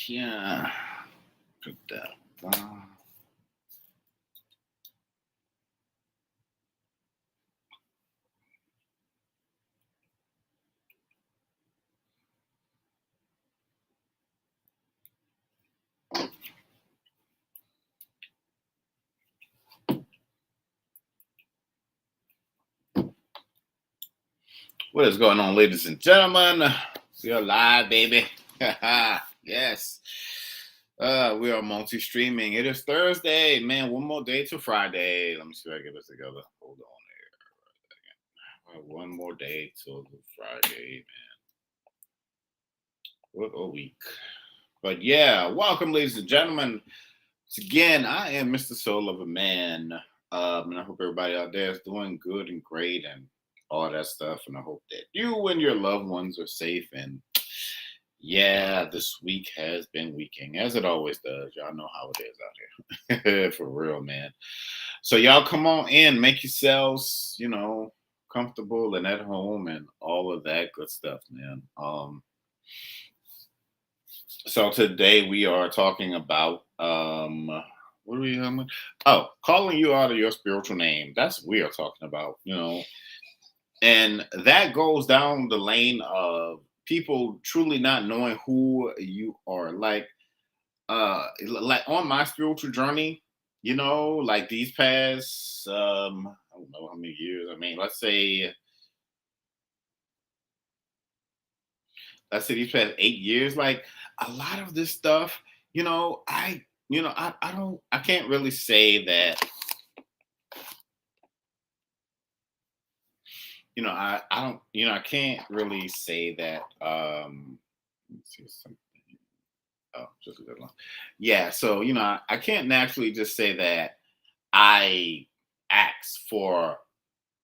Yeah. Put that down. What is going on, ladies and gentlemen? We are live, baby. Yes. We are multi-streaming. It is Thursday, man. One more day to Friday. Let me see if I get this together. Hold on here. One more day till the Friday, man. What a week. But yeah, welcome, ladies and gentlemen. Once again, I am Mr. Soul of a Man. And I hope everybody out there is doing good and great and all that stuff. And I hope that you and your loved ones are safe. And yeah, this week has been weaking, as it always does. Y'all know how it is out here. For real, man. So y'all come on in, make yourselves, comfortable and at home and all of that good stuff, man. So today we are talking about what are we oh, calling you out of your spiritual name. That's what we are talking about. And that goes down the lane of people truly not knowing who you are. Like on my spiritual journey, like these past I don't know how many years. I mean, let's say these past 8 years, like a lot of this stuff, I can't really say that, I don't, I can't really say that, let me see something. Oh, just a good one. Yeah. So, I can't naturally just say that I ask for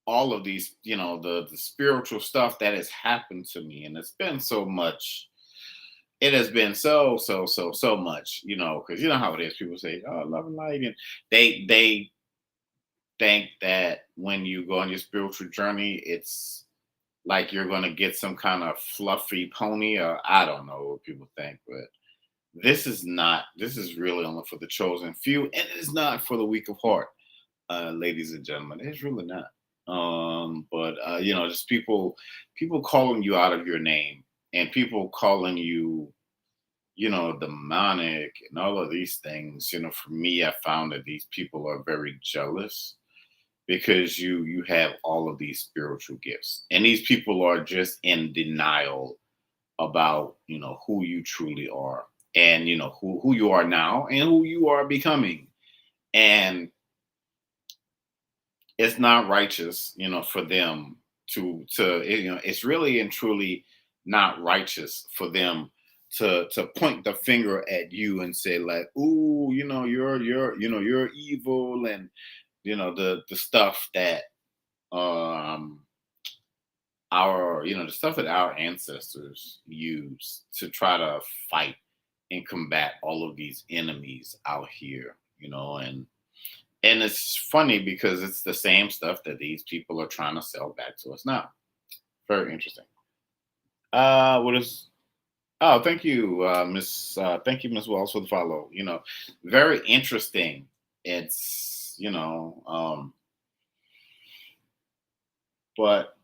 all of these, the spiritual stuff that has happened to me. And it's been so much. It has been so much, because you know how it is. People say, "Oh, love and light," and they think that when you go on your spiritual journey, it's like you're going to get some kind of fluffy pony, or I don't know what people think, but this is not. This is really only for the chosen few, and it is not for the weak of heart, ladies and gentlemen. It's really not. But just people calling you out of your name, and people calling you, demonic and all of these things. For me, I found that these people are very jealous because you have all of these spiritual gifts, and these people are just in denial about who you truly are, and who you are now and who you are becoming. And it's not righteous, for them it's really and truly not righteous for them to point the finger at you and say like, "Ooh, you're evil," and the stuff that um the stuff that our ancestors used to try to fight and combat all of these enemies out here, and it's funny because it's the same stuff that these people are trying to sell back to us now. Very interesting. What is? Oh, thank you, Miss. Thank you, Miss Wells, for the follow. Very interesting. It's but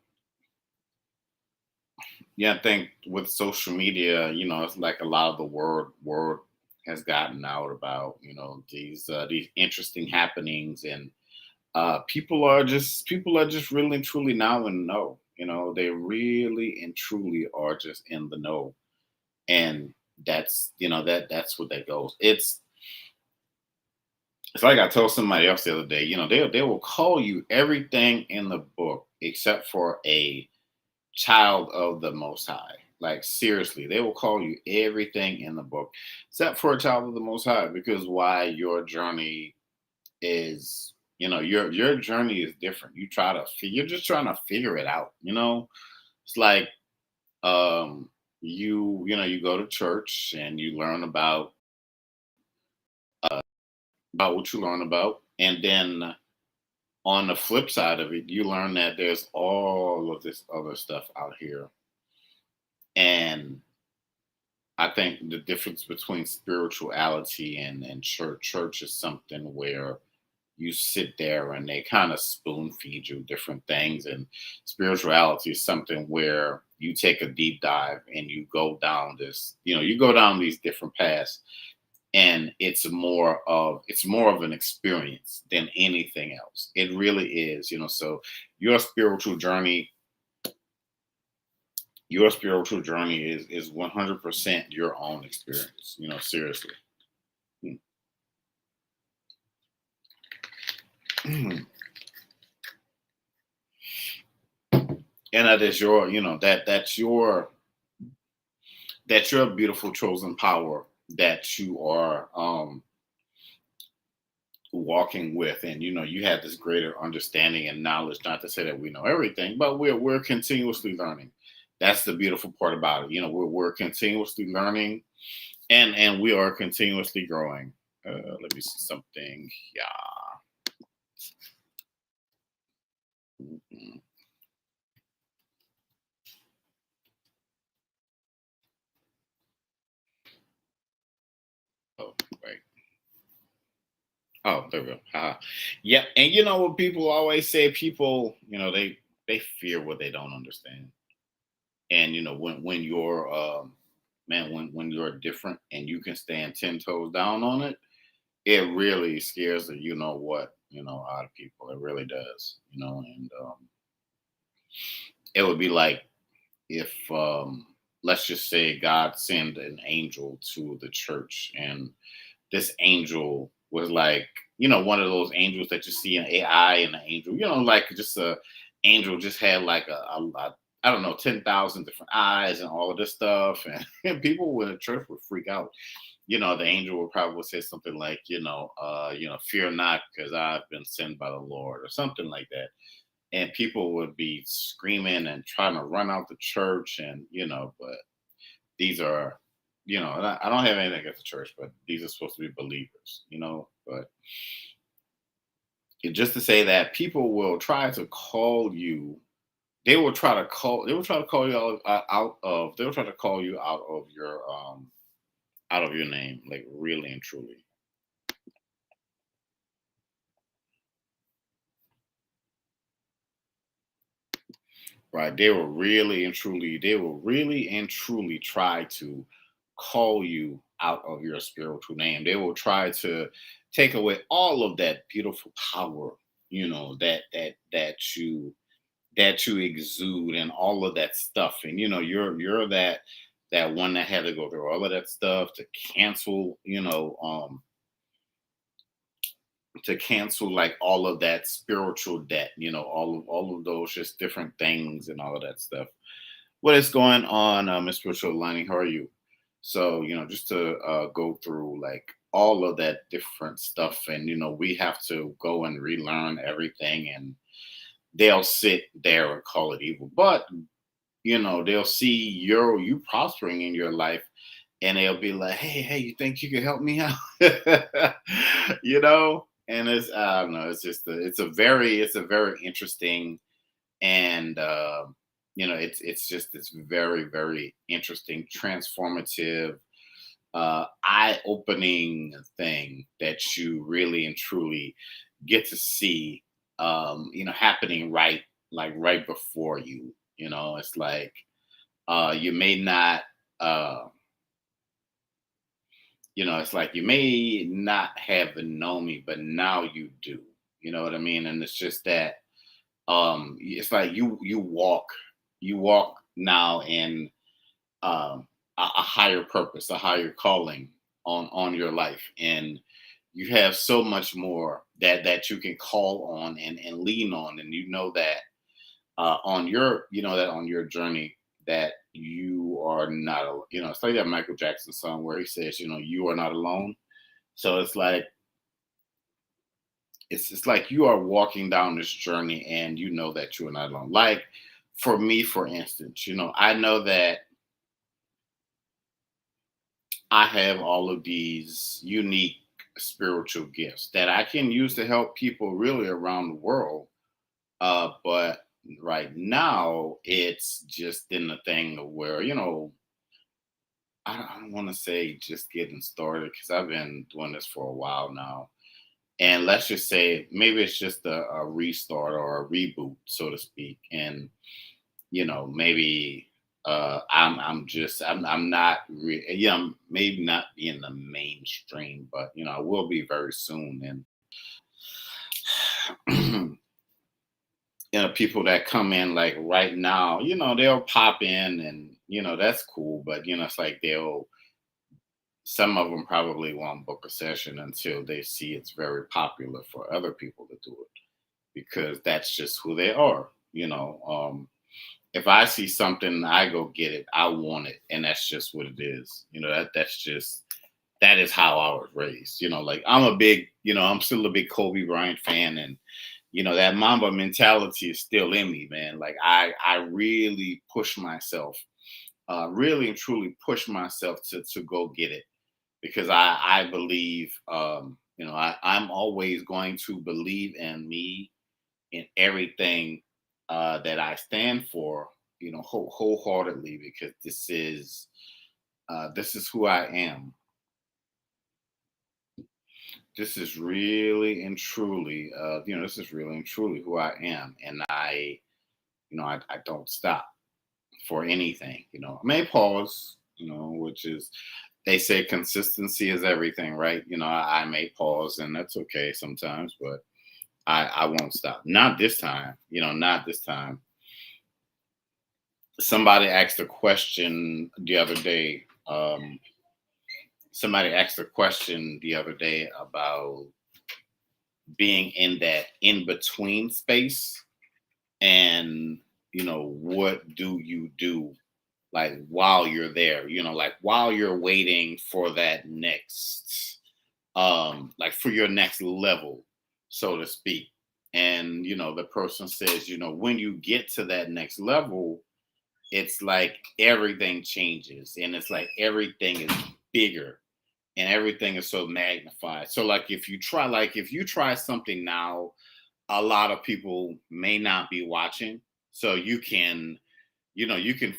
yeah, I think with social media, it's like a lot of the word has gotten out about these interesting happenings, and people are just really and truly now in the know. They really and truly are just in the know, and that's what that goes. It's like I told somebody else the other day. They will call you everything in the book except for a child of the Most High. Like seriously, they will call you everything in the book except for a child of the Most High, because why your journey is your journey is different. You're just trying to figure it out. It's like you go to church and you learn about what you learn about, and then on the flip side of it, you learn that there's all of this other stuff out here, and I think the difference between spirituality and church is something where you sit there and they kind of spoon feed you different things, and spirituality is something where you take a deep dive and you go down this, you go down these different paths, and it's more of an experience than anything else. It really is, so your spiritual journey your spiritual journey is 100% your own experience, seriously. And that is your, that's your beautiful chosen power that you are walking with, and you have this greater understanding and knowledge. Not to say that we know everything, but we're continuously learning. That's the beautiful part about it. We're continuously learning, and we are continuously growing. Let me see something. Yeah. Mhm. Oh, right. Oh, there we go. Yeah, and you know what people always say? People, they fear what they don't understand. And when you're man, when you're different and you can stand 10 toes down on it, it really scares the what out of people. It really does. And it would be like if let's just say God sent an angel to the church, and this angel was like, one of those angels that you see in AI, and an angel, like just a angel just had like I don't know, 10,000 different eyes and all of this stuff. And people in the church would freak out. The angel would probably say something like, fear not, because I've been sent by the Lord, or something like that. And people would be screaming and trying to run out the church, and but these are, and I don't have anything against the church, but these are supposed to be believers, but just to say that people will try to call you, they will try to call you they will try to call you out of your name, like really and truly. Right? They will really and truly try to call you out of your spiritual name. They will try to take away all of that beautiful power, that you exude, and all of that stuff. And you're that one that had to go through all of that stuff cancel, to cancel like all of that spiritual debt, all of those just different things and all of that stuff. What is going on, Miss Spiritual Lining? How are you? So, just to go through like all of that different stuff, and we have to go and relearn everything, and they'll sit there and call it evil. But they'll see you prospering in your life, and they'll be like, hey, you think you can help me out? And it's, I don't know, it's a very interesting, and it's just this very, very interesting, transformative, eye-opening thing that you really and truly get to see, happening right before you. It's like, you may not, uh, it's like you may not have known me, but now you do. You know what I mean? And it's just that, it's like you walk now in, a higher purpose, a higher calling on your life, and you have so much more that you can call on and lean on, and that, on your journey, that you are not it's like that Michael Jackson song where he says, you are not alone. So it's like you are walking down this journey, and you know that you are not alone. Like, for me, for instance, I know that I have all of these unique spiritual gifts that I can use to help people really around the world. But right now, it's just in the thing where, I don't want to say just getting started because I've been doing this for a while now. And let's just say maybe it's just a restart or a reboot, so to speak. And maybe I'm not maybe not being the mainstream, but I will be very soon. And people that come in like right now, they'll pop in, and that's cool, but it's like they'll some of them probably won't book a session until they see it's very popular for other people to do it, because that's just who they are. If I see something, I go get it. I want it, and that's just what it is. That is how I was raised. Like I'm still a big Kobe Bryant fan, and that Mamba mentality is still in me, man. Like I really push myself, really and truly push myself to go get it, because I believe, I'm always going to believe in me, in everything that I stand for, wholeheartedly, because this is who I am. This is really and truly, this is really and truly who I am, and I don't stop for anything. I may pause, which is, they say consistency is everything, right? I may pause, and that's okay sometimes, but I won't stop. Not this time, not this time. Somebody asked a question the other day. Somebody asked a question the other day about being in that in between space, and what do you do, like while you're there, like while you're waiting for that next, like for your next level, so to speak. And the person says, when you get to that next level, it's like everything changes, and it's like everything is bigger, and everything is so magnified. So like if you try something now, a lot of people may not be watching, so you can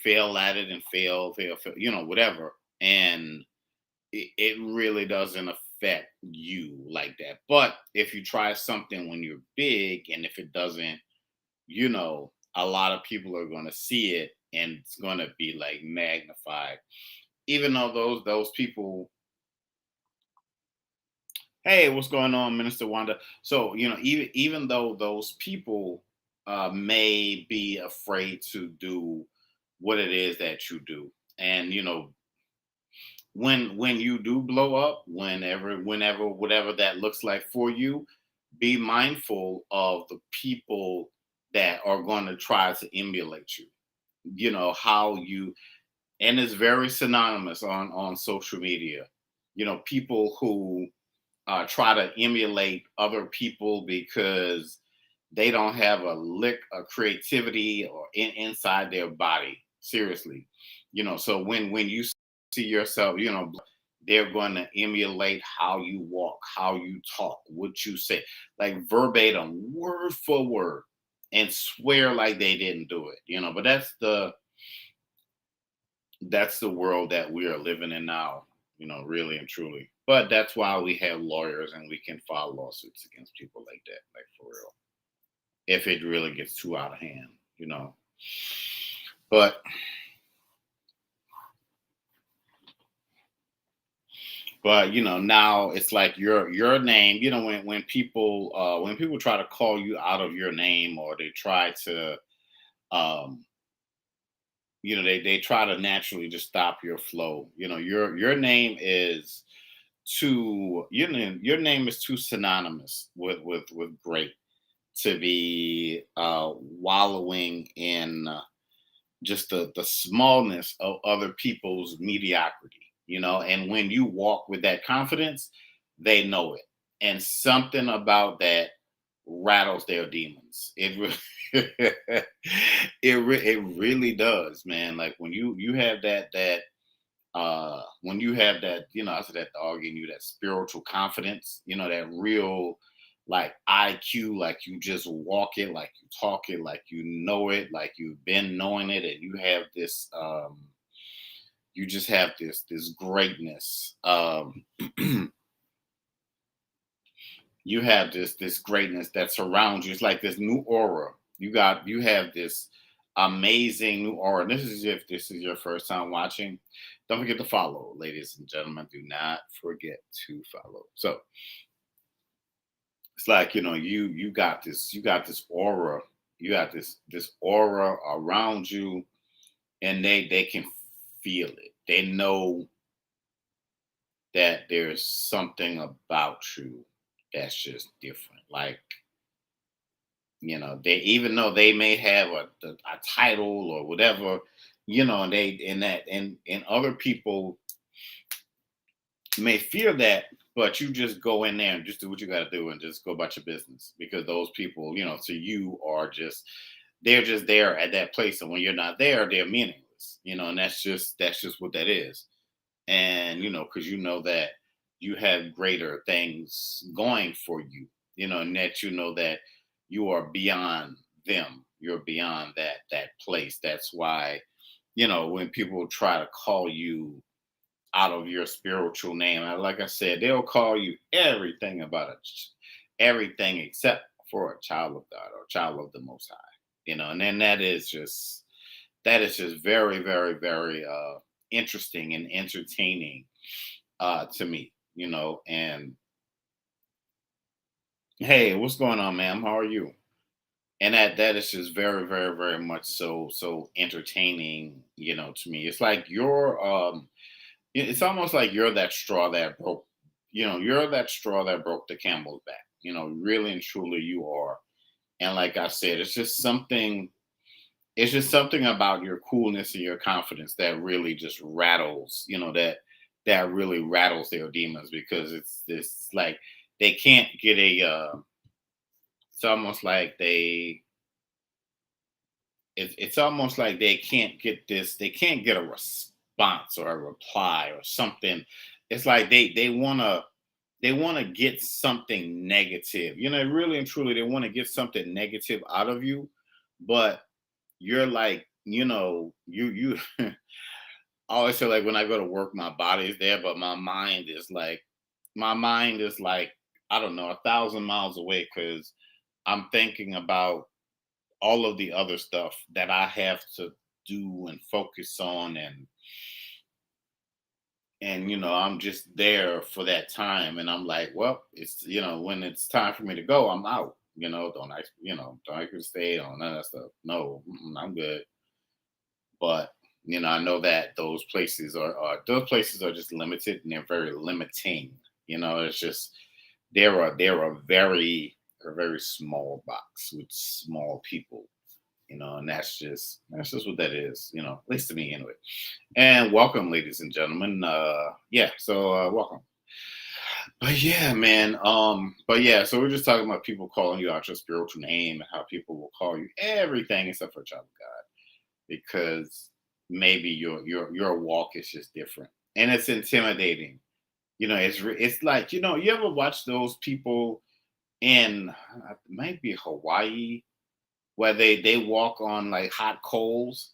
fail at it, and fail, whatever. And it really doesn't affect you like that. But if you try something when you're big, and if it doesn't, a lot of people are going to see it, and it's going to be like magnified. Even though those people, hey, what's going on, Minister Wanda? So even though those people may be afraid to do what it is that you do, and when you do blow up, whenever whatever that looks like for you, be mindful of the people that are going to try to emulate you. How you, and it's very synonymous on social media. People who try to emulate other people because they don't have a lick of creativity or inside their body. Seriously, so when you see yourself, they're going to emulate how you walk, how you talk, what you say, like verbatim, word for word, and swear like they didn't do it. But that's the world that we are living in now, really and truly. But that's why we have lawyers, and we can file lawsuits against people like that, like for real, if it really gets too out of hand. But now it's like your name, when people try to call you out of your name, or they try to, um they try to naturally just stop your flow. Your name is your name is too synonymous with great, to be wallowing in just the smallness of other people's mediocrity. And when you walk with that confidence, they know it, and something about that rattles their demons. It really does, man. Like when you have that when you have that, I said that dog in you, that spiritual confidence, that real, like IQ, like you just walk it, like you talk it, like you know it, like you've been knowing it, and you have this you just have this greatness. You have this greatness that surrounds you. It's like this new aura. You have this amazing new aura. And this is if this is your first time watching. Don't forget to follow, ladies and gentlemen. Do not forget to follow. So it's like, you got this aura. You got this aura around you, and they can feel it. They know that there's something about you that's just different. Like, they, even though they may have a title or whatever, and they in that and other people may fear that, but you just go in there and just do what you got to do and just go about your business, because those people, to you are just, they're just there at that place, and when you're not there, they're meaningless, and that's just what that is. And because that you have greater things going for you, and that that you are beyond them, you're beyond that place. That's why when people try to call you out of your spiritual name, like I said, they'll call you everything about everything except for a child of God or child of the Most High, and then that is just very, very, very interesting and entertaining to me, and hey, what's going on, ma'am? How are you? And that is just very, very, very much so entertaining, to me. It's like it's almost like you're that straw that broke, you're that straw that broke the camel's back. Really and truly you are. And like I said, it's just something about your coolness and your confidence that really just rattles, that really rattles their demons, because it's like they can't get it's almost like it's almost like they can't get a response or a reply or something. It's like they want to get something negative, really and truly they want to get something negative out of you, but you're like, you I always feel like when I go to work, my body is there, but my mind is like, I don't know, 1,000 miles away, because I'm thinking about all of the other stuff that I have to do and focus on, and I'm just there for that time, and I'm like, well, it's, when it's time for me to go, I'm out. Don't I can stay on none of that stuff. No, I'm good. But I know that those places are just limited, and they're very limiting. It's just they're a very small box with small people, and that's just what that is, at least to me anyway. And welcome, ladies and gentlemen. Yeah, so welcome. But yeah, man. But yeah, so we're just talking about people calling you out your spiritual name, and how people will call you everything except for a child of God, because maybe your walk is just different, and it's intimidating. It's like, you ever watch those people in it might be Hawaii, where they walk on like hot coals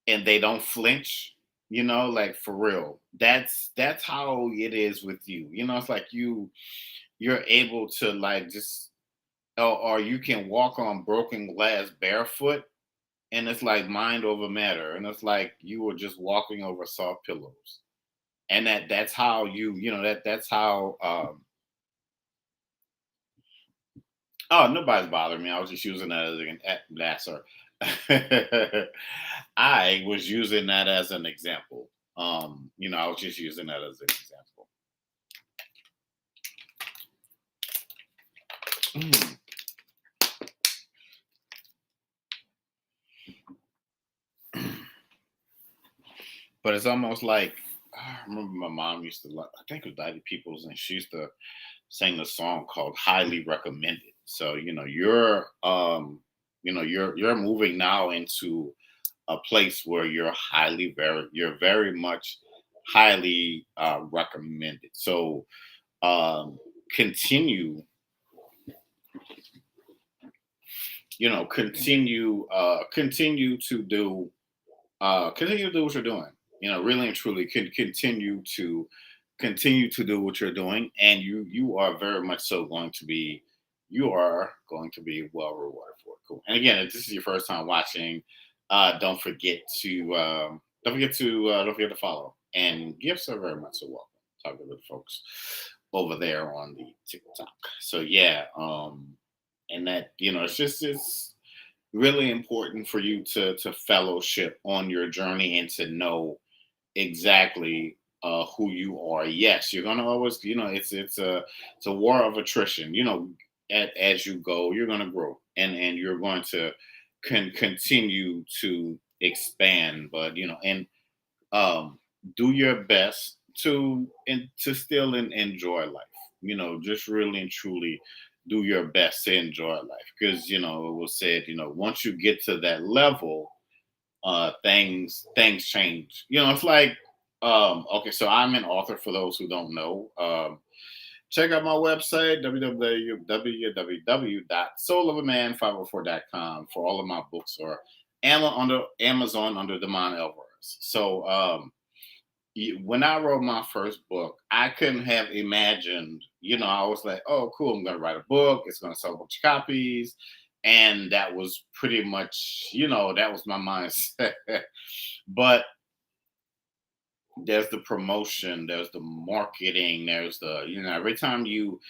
and they don't flinch, like for real. That's how it is with you. It's like you're able to like just, or you can walk on broken glass barefoot, and it's like mind over matter, and it's like you were just walking over soft pillows. And that's how that's how oh, nobody's bothering me. I was just using that as sorry. I was using that as an example. I was just using that as an example. Mm. But it's almost like, I remember my mom used to, I think it was Daddy Peoples, and she used to sing a song called "Highly Recommended." So you're moving now into a place where you're very much highly recommended. So um, continue, continue to do what you're doing. really and truly can continue to do what you're doing, and you are very much so going to be you are going to be well rewarded for it. Cool. And again, if this is your first time watching, don't forget to follow, and gifts are very much so welcome. Talking with folks over there on the TikTok. So yeah, and that it's really important for you to fellowship on your journey and to know exactly who you are. Yes, you're gonna always, it's a war of attrition. As you go, you're gonna grow, and you're going to continue to expand. But and do your best to still enjoy life. Just really and truly do your best to enjoy life, because it was said, once you get to that level, things change. It's like, okay, so I'm an author for those who don't know. Check out my website, www.soulofaman504.com, for all of my books, or under Amazon under Damon Alvarez. So when I wrote my first book, I couldn't have imagined, I was like, oh, cool, I'm going to write a book. It's going to sell a bunch of copies. And that was pretty much, that was my mindset. But there's the promotion, there's the marketing, there's the, every time you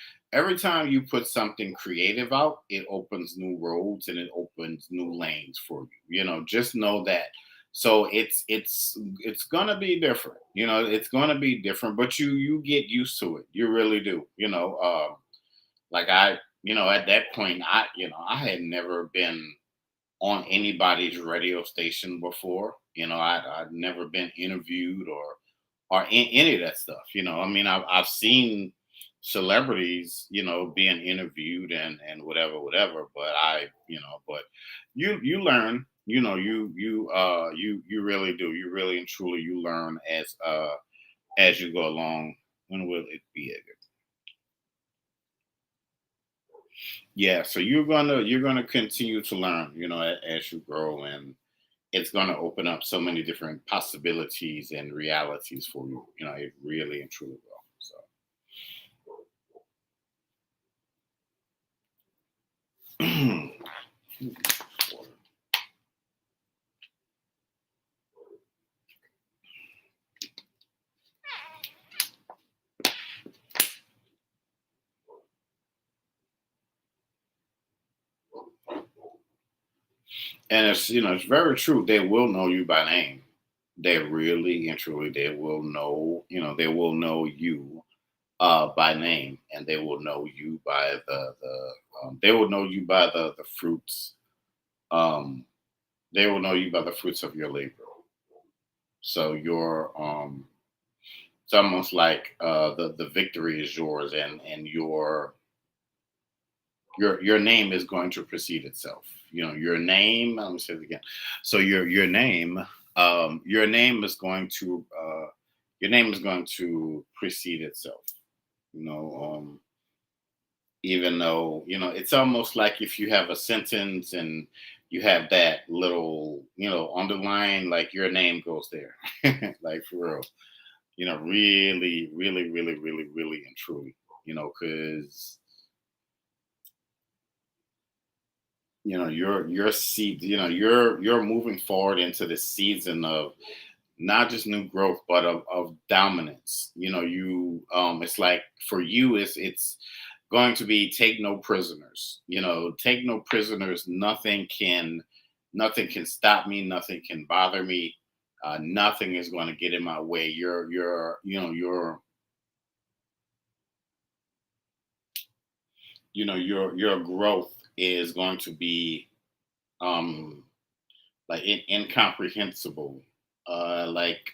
put something creative out, it opens new roads and it opens new lanes for you. Just know that. So it's gonna be different. It's gonna be different, but you get used to it. You really do. Like at that point, I had never been on anybody's radio station before. I'd never been interviewed or any of that stuff. I mean, I've seen celebrities, being interviewed and whatever. But but you learn. You really do. You really and truly you learn as you go along. When will it be again? Yeah, so you're gonna continue to learn, as you grow, and it's gonna open up so many different possibilities and realities for you. It really and truly will. So, and it's very true. They will know you by name. They really and truly they will know. They will know you by name, and they will know you by they will know you by the fruits. Um, they will know you by the fruits of your labor. So it's almost like the victory is yours, and your name is going to precede itself. Your name. Let me say it again. So your name is going to precede itself. You know, even though it's almost like if you have a sentence and you have that little underline, like your name goes there, like for real. Really, really, really, really, really, and truly. Because your seed, you're moving forward into the season of not just new growth, but of dominance. It's like for you, it's going to be take no prisoners. Take no prisoners. Nothing can stop me. Nothing can bother me. Nothing is going to get in my way. Your growth is going to be um like incomprehensible. Like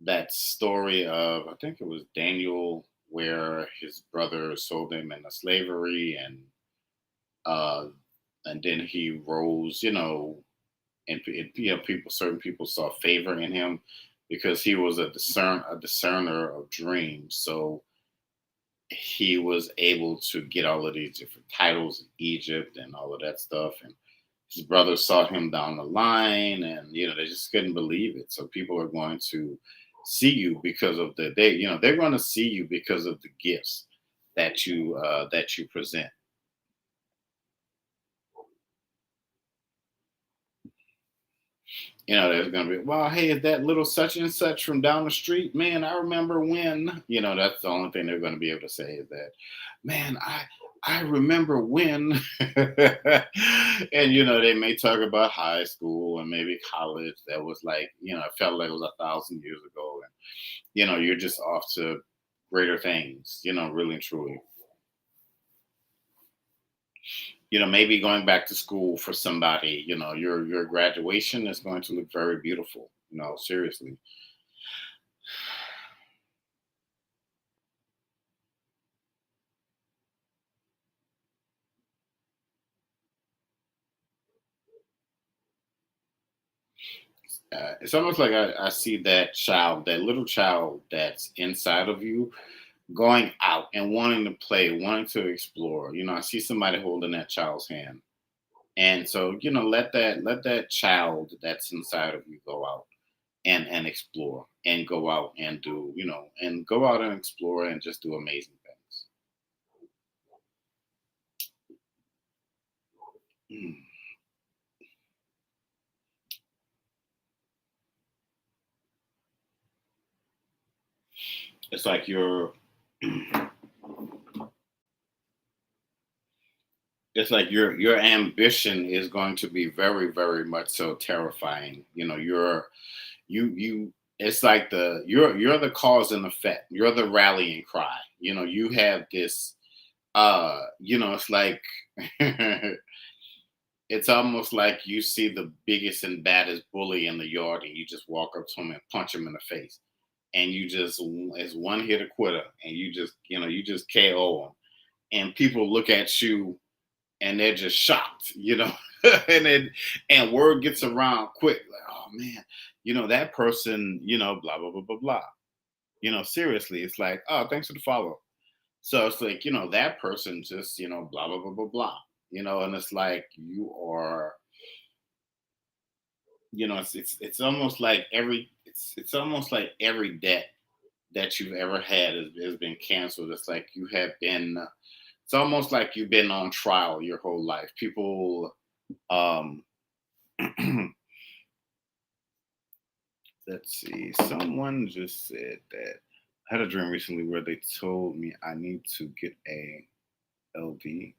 that story of, I think it was Daniel, where his brother sold him into slavery, uh and then he rose, and certain people saw favor in him because he was a discerner of dreams. So he was able to get all of these different titles in Egypt and all of that stuff. And his brother saw him down the line, and they just couldn't believe it. So people are going to see you because of they're going to see you because of the gifts that you present. There's going to be, well, hey, is that little such and such from down the street? Man, I remember when. That's the only thing they're going to be able to say is that, man, I remember when. And they may talk about high school and maybe college that was like, it felt like it was 1,000 years ago. And you're just off to greater things, really and truly. Maybe going back to school for somebody, your graduation is going to look very beautiful, seriously. It's almost like I see that child, that little child that's inside of you, going out and wanting to play, wanting to explore. I see somebody holding that child's hand. And so, let that child that's inside of you go out and explore and go out and do, and go out and explore and just do amazing things. Mm. It's like your ambition is going to be very, very much so terrifying. You it's like you're the cause and effect. You're the rallying cry. You have this it's like it's almost like you see the biggest and baddest bully in the yard and you just walk up to him and punch him in the face. And you just as one hit a quitter and you just KO him. And people look at you and they're just shocked. and then and word gets around quick, like, oh man, that person, blah blah blah blah blah. Seriously, it's like, oh, thanks for the follow. So it's like, that person just, blah blah blah blah blah. And it's like you are, it's almost like it's almost like every debt that you've ever had has been canceled. It's like you have been. It's almost like you've been on trial your whole life. People, um, let's see. Someone just said that I had a dream recently where they told me I need to get a LD.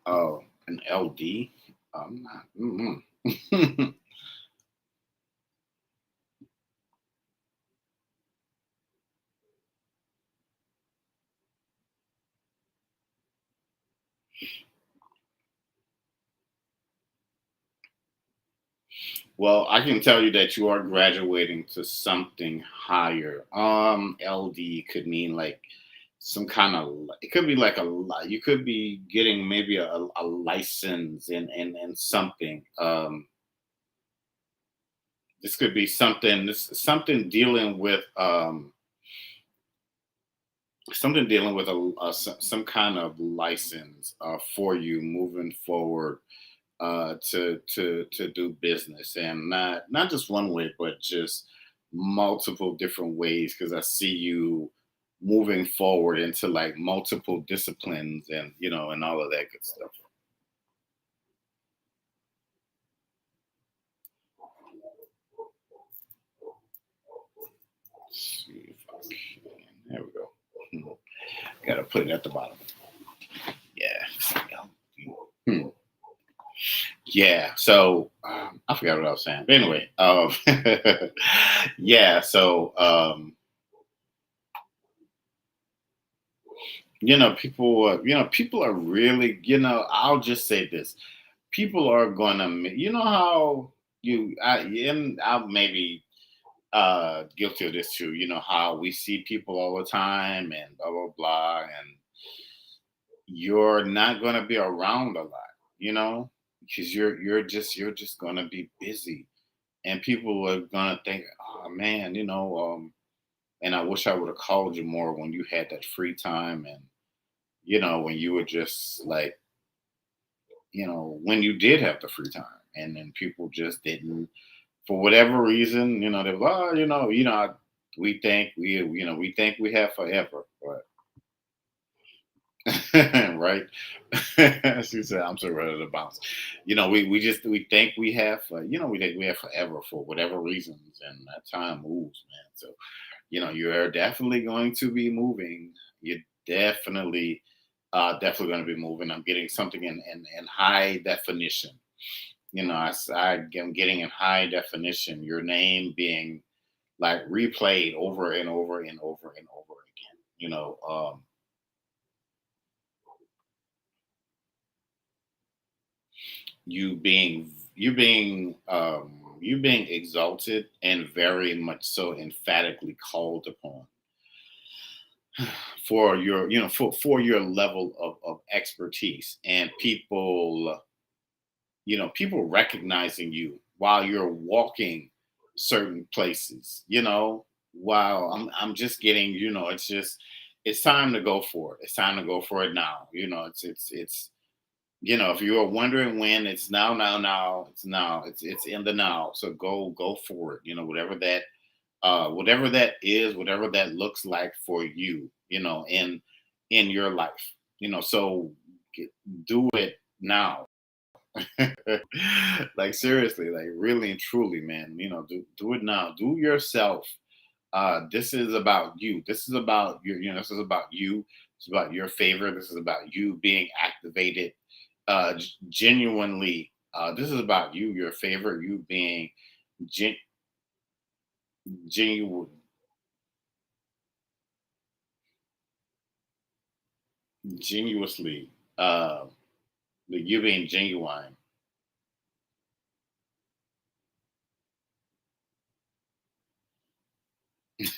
Oh, an LD. I'm not. Mm-mm. Well, I can tell you that you are graduating to something higher. LD could mean like some kind of. It could be like you could be getting maybe a license in something. This could be something dealing with some kind of license for you moving forward to do business, and not just one way but just multiple different ways, because I see you moving forward into like multiple disciplines and and all of that good stuff. Let's see if I can. There we go. Gotta put it at the bottom. Yeah. Hmm. Yeah. So I forgot what I was saying. But anyway, yeah. So people are really, I'll just say this: people are gonna, how and I maybe guilty of this too. How we see people all the time and blah blah blah, and you're not gonna be around a lot, because you're just gonna be busy, and people are gonna think, oh man, And I wish I would have called you more when you had that free time, and when you were just like, when you did have the free time, and then people just didn't, for whatever reason, they're like, oh, we think we think we have forever, but right. She said, I'm so ready to bounce. We think we have, we think we have forever for whatever reasons, and that time moves, man. So, you're definitely going to be moving. You're definitely, definitely going to be moving. I'm getting something in high definition. I'm getting in high definition your name being like replayed over and over and over and over again. You being exalted and very much so emphatically called upon for your for your level of expertise, and people recognizing you while you're walking certain places, while I'm just getting, it's time to go for it. It's time to go for it now. It's if you are wondering when, it's now, now, it's now, it's in the now. So go for it. Whatever that is, whatever that looks like for you, in your life. So g- do it now. Like seriously, like really and truly, man. Do it now. Do yourself. This is about you. This is about your, this is about you. It's about your favor. This is about you being activated, genuinely. This is about you, your favor, you being gen- genuine, genuinely, you being genuine.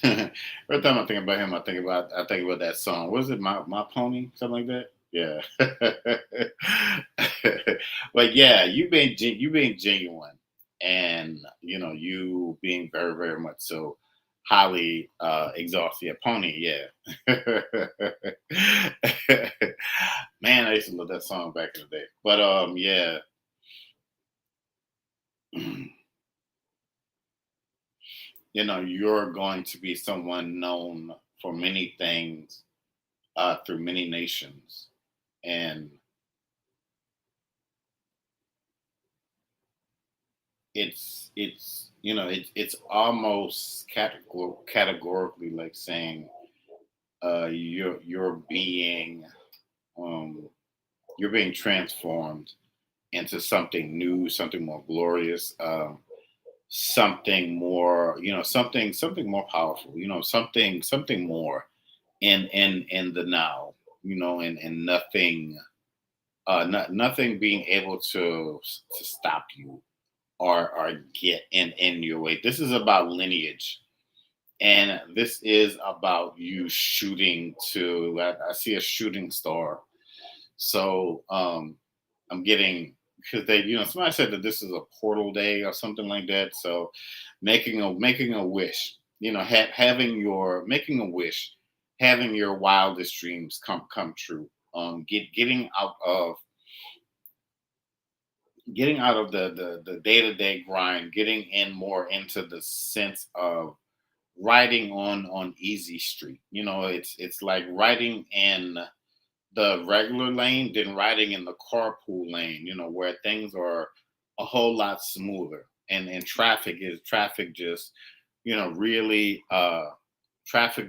Every time I think about him, I think about that song. What is it? My pony, something like that. Yeah. But yeah, you being genuine, and you being very very much so highly exhausted. Yeah, pony. Yeah. Man, I used to love that song back in the day. But yeah. You're going to be someone known for many things, through many nations, and it's almost categorically like saying, you're being, um you're being transformed into something new, something more glorious, something more, something more powerful, something more in the now, and nothing, nothing being able to stop you, or get in your way. This is about lineage, and this is about you shooting to. I see a shooting star. So I'm getting, because they, somebody said that this is a portal day or something like that. So making a wish, having your making a wish, having your wildest dreams come true. Getting out of the day-to-day grind, getting in more into the sense of riding on easy street. It's like riding in the regular lane than riding in the carpool lane, where things are a whole lot smoother, and traffic just, really, traffic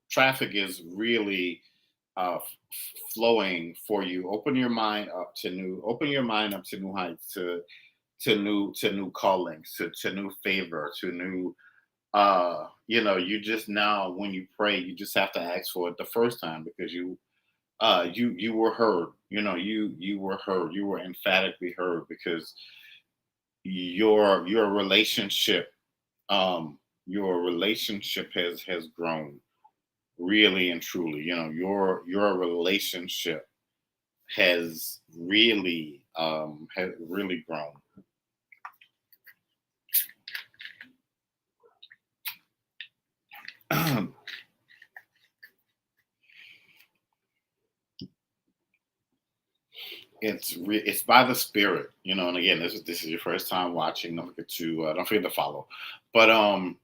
traffic is really, flowing for you. Open your mind up to new heights, to new callings, to new favor, to new, you just, now when you pray, you just have to ask for it the first time, because you were heard. You were heard. You were emphatically heard, because your relationship, your relationship has grown, really and truly. Your relationship has really grown. it's by the spirit, and again, this is your first time watching. Don't forget to follow. But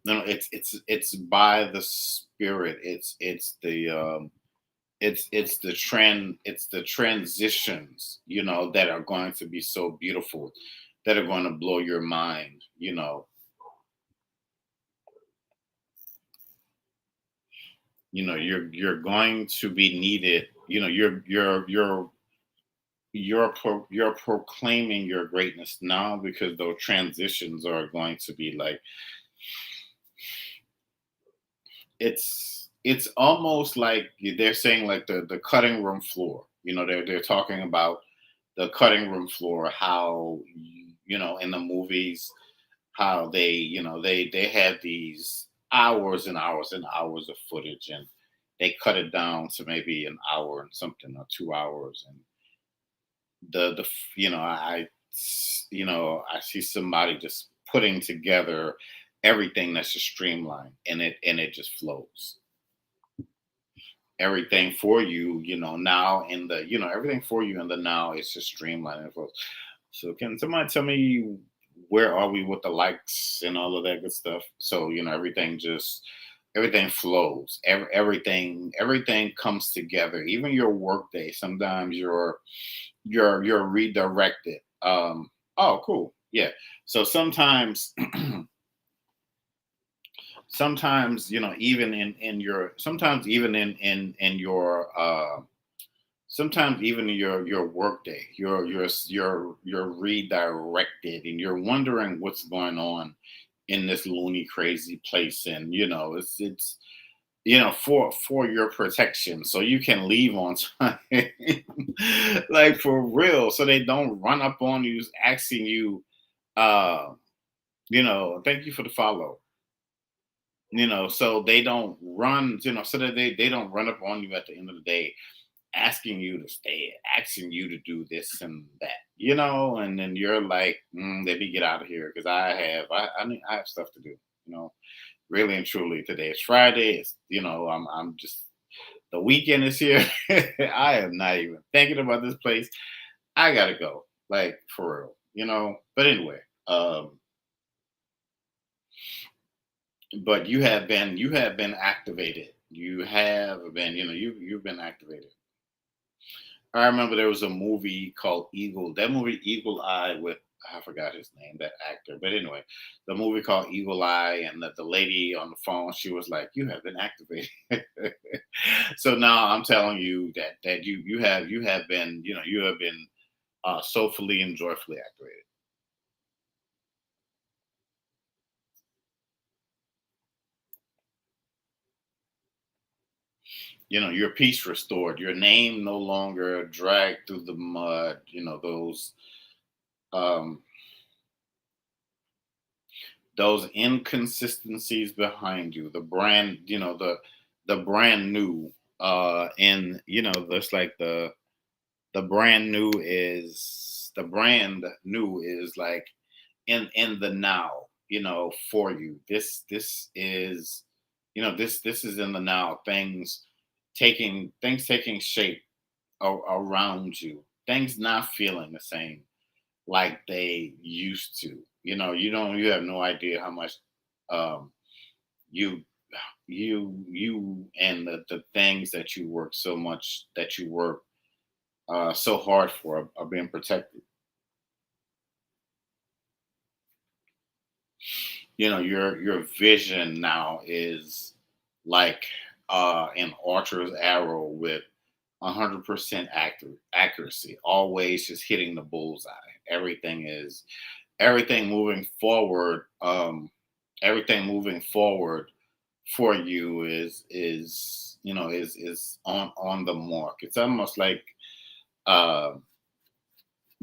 no, it's by the spirit. It's the transitions, that are going to be so beautiful, that are going to blow your mind. You're going to be needed. You're proclaiming your greatness now, because those transitions are going to be like, it's almost like they're saying, like, the cutting room floor. They're talking about the cutting room floor, how, in the movies, how they had these hours and hours and hours of footage, and they cut it down to maybe an hour and something, or 2 hours. And the I see somebody just putting together everything that's just streamlined, and it just flows. Everything for you, now in the everything for you in the now is just streamlined and flows. So can somebody tell me, where are we with the likes and all of that good stuff? So everything flows. Everything comes together. Even your workday. Sometimes you're redirected. Oh, cool. Yeah. So even in your sometimes even in your sometimes even in your workday, you're redirected, and you're wondering what's going on in this loony crazy place. And it's for your protection, so you can leave on time. Like, for real, so they don't run up on you asking you, uh thank you for the follow. So they don't run, so that they don't run up on you at the end of the day, asking you to stay, asking you to do this and that, and then you're like, let me get out of here, because I have stuff to do, you know, really and truly. Today is Friday. I'm just, the weekend is here. I am not even thinking about this place. I gotta go, like, for real, But anyway, but you have been activated. You've been activated. I remember there was a movie called Eagle. That movie Eagle Eye, with, I forgot his name, that actor. But anyway, the movie called Eagle Eye, and the lady on the phone, she was like, "You have been activated." So now I'm telling you that you have been soulfully and joyfully activated. Your peace restored. Your name no longer dragged through the mud. Um, those inconsistencies behind you, the brand new, and that's like the brand new is like in the now, for you. This is in the now. Things taking shape around you, things not feeling the same like they used to. You have no idea how much, um you and the things that you work so much, that you work so hard for, are being protected. Your vision now is like an archer's arrow with 100% accuracy, always just hitting the bullseye. Everything moving forward. Everything moving forward for you is on the mark. It's almost like, uh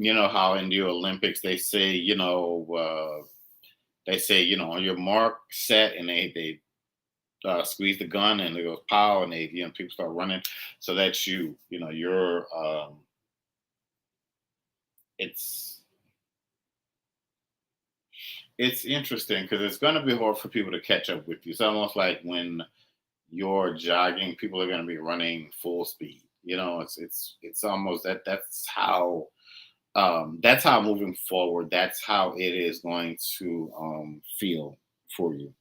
how in the Olympics they say, on your mark, set, and they squeeze the gun, and it goes pow, and people start running. So that's you're it's it's interesting, because it's going to be hard for people to catch up with you. It's almost like when you're jogging, people are going to be running full speed. It's almost that's how. That's how moving forward, that's how it is going to feel for you.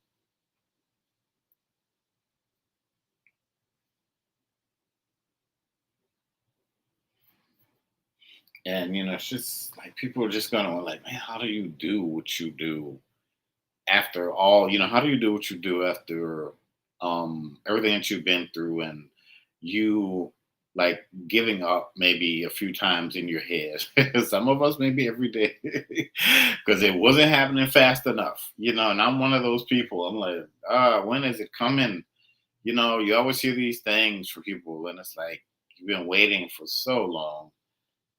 And it's just like people are just gonna like, man, how do you do what you do after all? How do you do what you do after everything that you've been through, and you like giving up maybe a few times in your head. Some of us maybe every day because it wasn't happening fast enough. And I'm one of those people. I'm like, when is it coming? You always hear these things for people, and it's like you've been waiting for so long.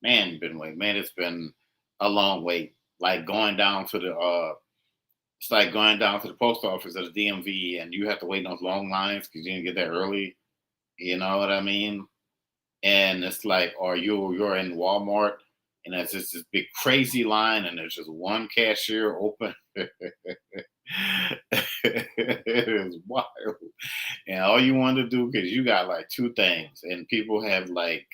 Man, you've been waiting. Man, it's been a long wait. Like going down to the it's like going down to the post office at the DMV, and you have to wait in those long lines because you didn't get there early. You know what I mean? And it's like, or you're in Walmart, and there's just this big crazy line, and there's just one cashier open. It is wild, and all you want to do because you got like two things, and people have like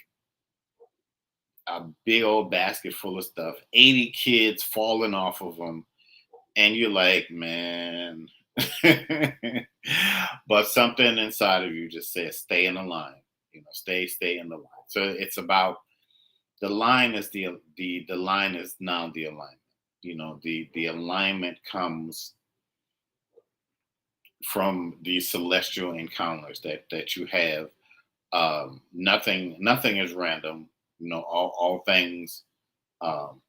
a big old basket full of stuff, 80 kids falling off of them, and you're like, man. But something inside of you just says, stay in the line. Stay in the line. So it's about the line is the line is now the alignment. The alignment comes from these celestial encounters that you have. Nothing is random. All things. Um,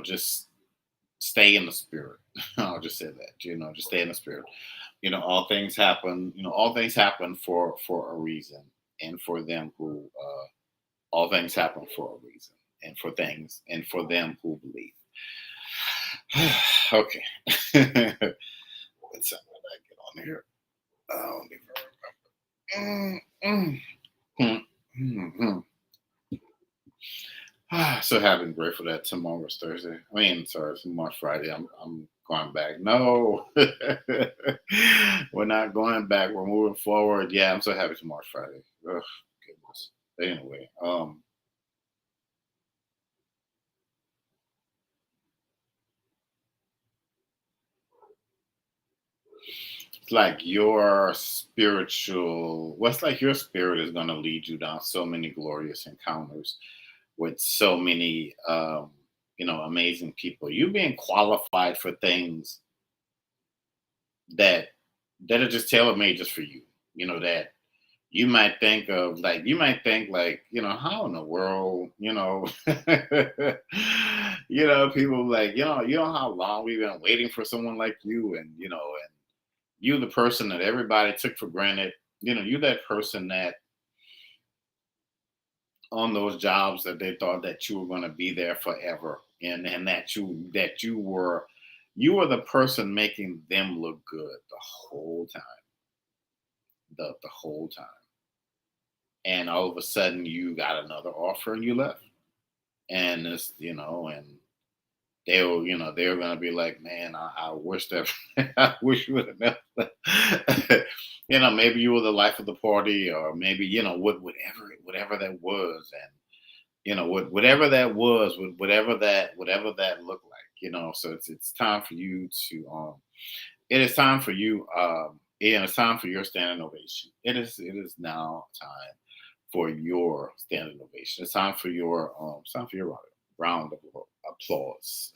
just stay in the spirit. I'll just say that. Just stay in the spirit. All things happen. All things happen for a reason, and for them who all things happen for a reason, and for them who believe. Okay. Let's see what I get on here. Let me Mm, mm, mm, mm, mm. So happy and grateful that tomorrow's Thursday. I mean, sorry, tomorrow's Friday. I'm going back. No, we're not going back. We're moving forward. Yeah, I'm so happy tomorrow's Friday. Ugh, goodness. Anyway, it's like what's like your spirit is going to lead you down so many glorious encounters with so many amazing people. You being qualified for things that are just tailor made just for you. That you might think like, how in the world, people like, how long we've been waiting for someone like you, and you the person that everybody took for granted. You that person that on those jobs that they thought that you were going to be there forever, and that you were the person making them look good the whole time, the whole time, and all of a sudden you got another offer and you left. And and they were gonna be like, man, I wish that I wish you would have never. Maybe you were the life of the party, or maybe whatever that was, and whatever that was, whatever that looked like. So it's time for you to it is time for you and it's time for your standing ovation. It is now time for your standing ovation. It's time for your round of applause.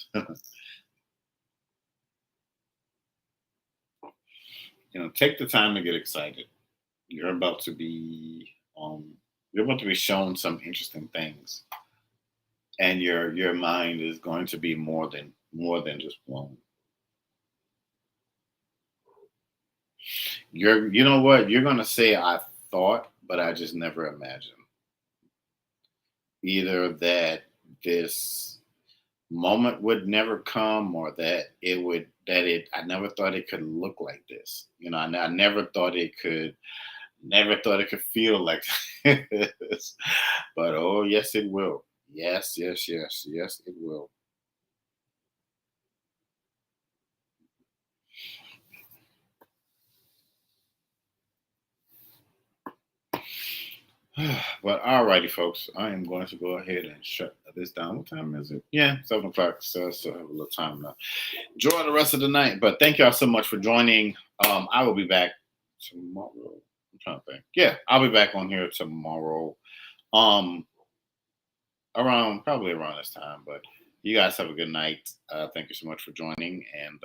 Take the time to get excited. You're about to be um you're about to be shown some interesting things, and your mind is going to be more than just blown. You know what? You're gonna say I thought, but I just never imagined. Either that this moment would never come, or that I never thought it could look like this. I never thought it could feel like this. But oh yes it will. Yes, yes, yes, yes, it will. But alrighty, folks, I am going to go ahead and shut this down. What time is it? Yeah, 7 o'clock. So I still have a little time now. Enjoy the rest of the night. But thank y'all so much for joining. I will be back tomorrow. I'm trying to think. Yeah, I'll be back on here tomorrow. Um, Around probably around this time. But you guys have a good night. Thank you so much for joining, and